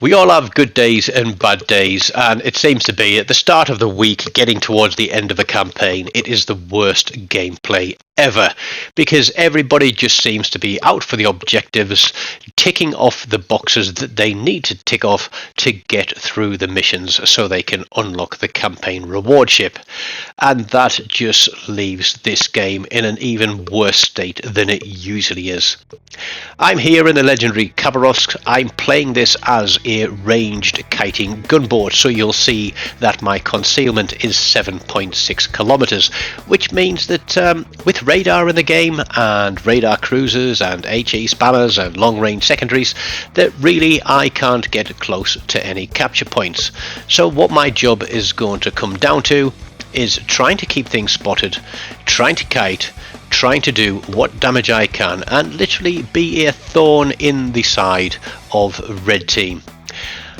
We all have good days and bad days, and it seems to be at the start of the week, getting towards the end of a campaign, it is the worst gameplay ever because everybody just seems to be out for the objectives, ticking off the boxes that they need to tick off to get through the missions so they can unlock the campaign reward ship. And that just leaves this game in an even worse state than it usually is. I'm here in the legendary Khaba-Bust. I'm playing this as a ranged kiting gunboat, so you'll see that my concealment is 7.6 kilometers, which means that with radar in the game and radar cruisers and HE spammers and long range secondaries, that really I can't get close to any capture points. So what my job is going to come down to is trying to keep things spotted, trying to kite, trying to do what damage I can, and literally be a thorn in the side of red team.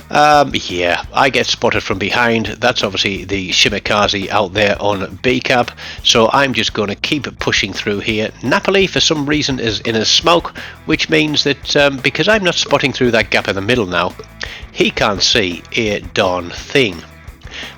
Yeah, I get spotted from behind. That's obviously the Shimikaze out there on B cap, so I'm just going to keep pushing through here. Napoli for some reason is in a smoke, which means that because I'm not spotting through that gap in the middle now, he can't see a darn thing.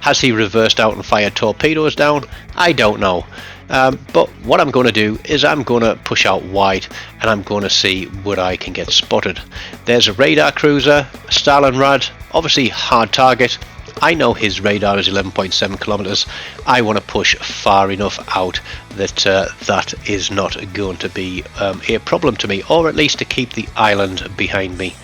Has he reversed out and fired torpedoes down? I don't know. But what I'm going to do is I'm going to push out wide and I'm going to see where I can get spotted. There's a radar cruiser, Stalingrad, obviously hard target. I know his radar is 11.7 kilometers. I want to push far enough out that that is not going to be a problem to me, or at least to keep the island behind me.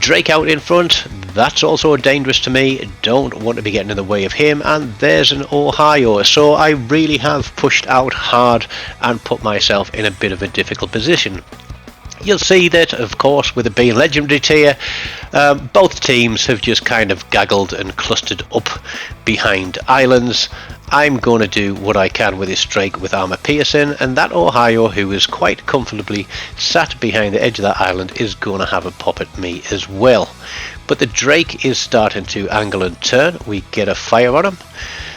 Drake out in front, that's also dangerous to me. Don't want to be getting in the way of him. And there's an Ohio, so I really have pushed out hard and put myself in a bit of a difficult position. You'll see that, of course, with it being legendary tier, both teams have just kind of gaggled and clustered up behind islands. I'm going to do what I can with this Drake with armor piercing, and that Ohio, who is quite comfortably sat behind the edge of that island, is going to have a pop at me as well. But the Drake is starting to angle and turn. We get a fire on him.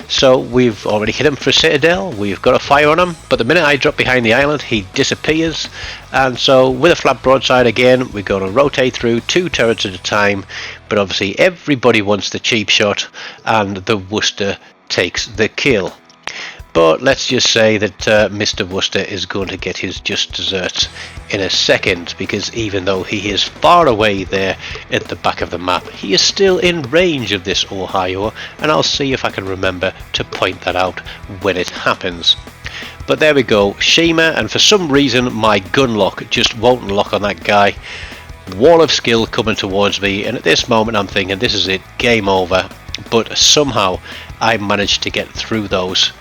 So we've already hit him for a citadel, we've got a fire on him, but the minute I drop behind the island he disappears, and so with a flat broadside again we're going to rotate through 2 turrets at a time, but obviously everybody wants the cheap shot and the Worcester takes the kill. But let's just say that Mr. Worcester is going to get his just desserts in a second, because even though he is far away there at the back of the map, he is still in range of this Ohio, and I'll see if I can remember to point that out when it happens. But there we go, Shima, and for some reason my gun lock just won't lock on that guy. Wall of skill coming towards me, and at this moment I'm thinking this is it, game over, but somehow I managed to get through those.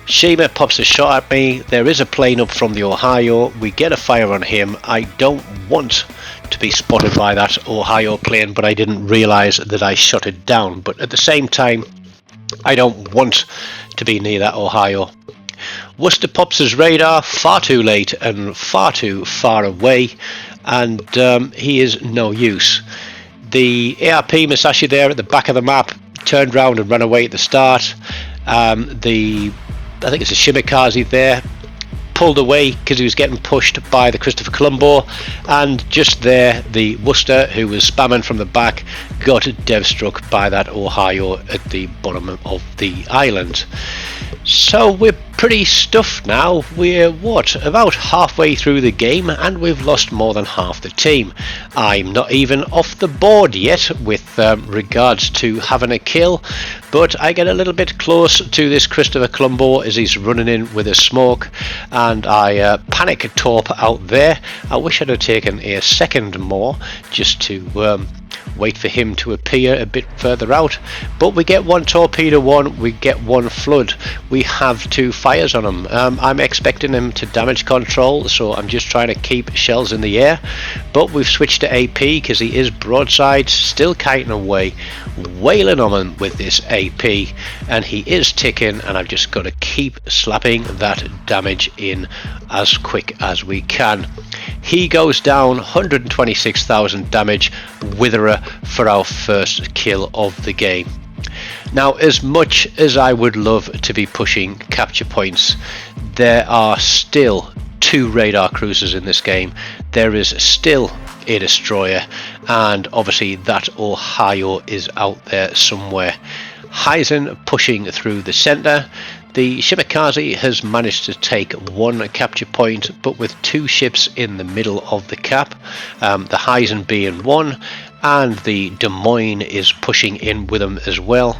Shima pops a shot at me. There is a plane up from the Ohio. We get a fire on him. I don't want to be spotted by that Ohio plane, but I didn't realize that I shot it down. But at the same time, I don't want to be near that Ohio. Worcester pops his radar far too late and far too far away, and he is no use. The ARP Musashi there at the back of the map turned round and ran away at the start. I think it's a Shimikaze there, pulled away because he was getting pushed by the Christopher Colombo, and just there the Worcester, who was spamming from the back, got dev struck by that Ohio at the bottom of the island. So we're pretty stuffed now. We're about halfway through the game and we've lost more than half the team. I'm not even off the board yet with regards to having a kill, but I get a little bit close to this Christopher Colombo as he's running in with a smoke, and I panic torp out there. I wish I'd have taken a second more just to wait for him to appear a bit further out, but we get one torpedo one, we get one flood, we have 2 fires on him. I'm expecting him to damage control, so I'm just trying to keep shells in the air, but we've switched to AP because he is broadside, still kiting away, wailing on him with this AP, and he is ticking, and I've just got to keep slapping that damage in as quick as we can. He goes down, 126,000 damage, Witherer for our first kill of the game. Now, as much as I would love to be pushing capture points, there are still 2 radar cruisers in this game. There is still a destroyer, and obviously that Ohio is out there somewhere. Heisen pushing through the center. The Shimakaze has managed to take 1 capture point, but with 2 ships in the middle of the cap, the Heisen being 1, and the Des Moines is pushing in with them as well.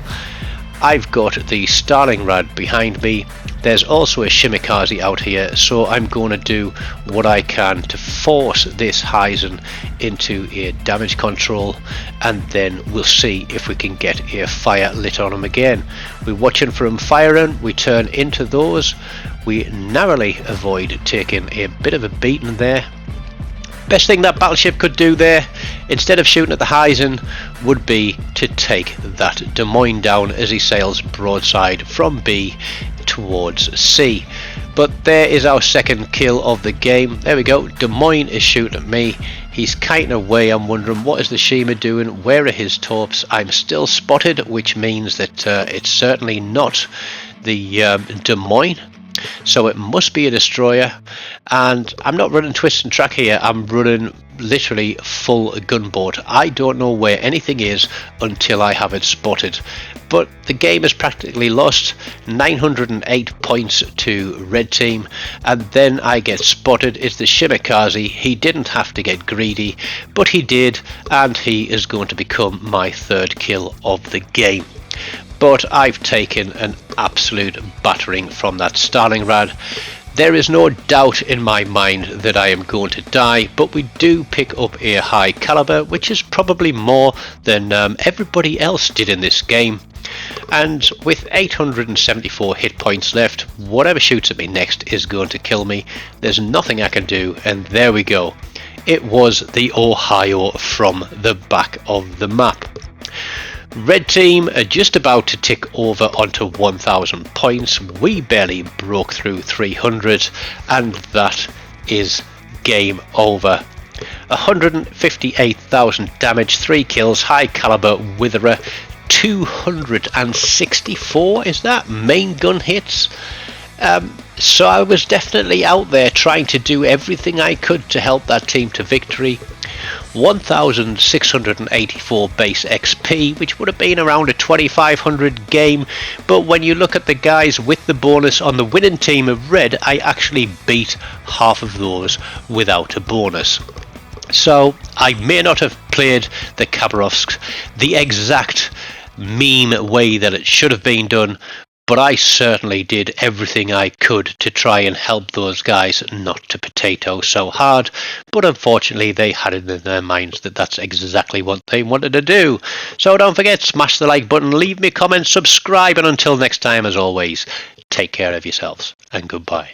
I've got the Stalingrad behind me. There's also a Shimakaze out here, so I'm going to do what I can to force this Heisen into a damage control, and then we'll see if we can get a fire lit on him again. We're watching for him firing, we turn into those, we narrowly avoid taking a bit of a beating there. Best thing that battleship could do there, instead of shooting at the Heisen, would be to take that Des Moines down as he sails broadside from B towards C. But there is our second kill of the game. There we go, Des Moines is shooting at me. He's kiting away. I'm wondering, what is the Shima doing? Where are his torps? I'm still spotted, which means that it's certainly not the Des Moines. So it must be a destroyer, and I'm not running twist and track here, I'm running literally full gunboat. I don't know where anything is until I have it spotted, but the game is practically lost. 908 points to red team, and then I get spotted. It's the Shimakaze. He didn't have to get greedy, but he did, and he is going to become my 3rd kill of the game. But I've taken an absolute battering from that Stalingrad. There is no doubt in my mind that I am going to die, but we do pick up a high caliber, which is probably more than everybody else did in this game. And with 874 hit points left, whatever shoots at me next is going to kill me. There's nothing I can do, and there we go. It was the Ohio from the back of the map. Red team are just about to tick over onto 1000 points. We barely broke through 300, and that is game over. 158,000 damage, 3 kills, high caliber witherer, 264 is that main gun hits. So I was definitely out there trying to do everything I could to help that team to victory. 1684 base XP, which would have been around a 2500 game, but when you look at the guys with the bonus on the winning team of red, I actually beat half of those without a bonus. So I may not have played the Khaba-Bust the exact meme way that it should have been done, but I certainly did everything I could to try and help those guys not to potato so hard, but unfortunately they had it in their minds that that's exactly what they wanted to do. So don't forget, smash the like button, leave me a comment, subscribe, and until next time, as always, take care of yourselves, and goodbye.